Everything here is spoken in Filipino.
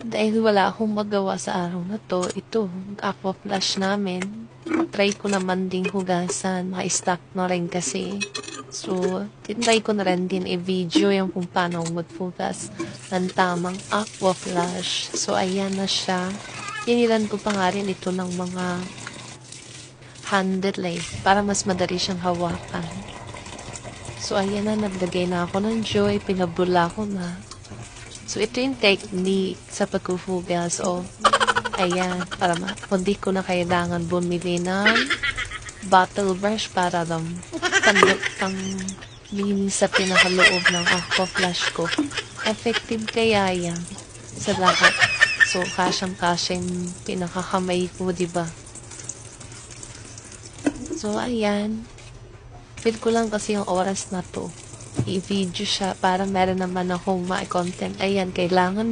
Dahil wala akong magawa sa araw na to, ito, aqua flash namin. Try ko naman ding hugasan, ma-stack na rin kasi. So, tinry ko na rin din i-video yung kung paano maghugas ng tamang aqua flash. So, ayan na siya. Pinilan ko pa nga rin ito ng mga handle para mas madali siyang hawakan. So, ayan na, naglagay na ako ng joy, pinabula ko na. So, ito yung technique sa paghuhugas. O, ayan, para hindi ko na kailangan bumili ng bottle brush para pang linis sa pinakaloob ng aqua flash ko. Effective kaya yan sa lahat. So, kasyang-kasya yung pinakakamay ko, diba? So, ayan. Feel ko lang kasi yung oras na to. I-video siya para meron naman akong ma-content. Ayan, kailangan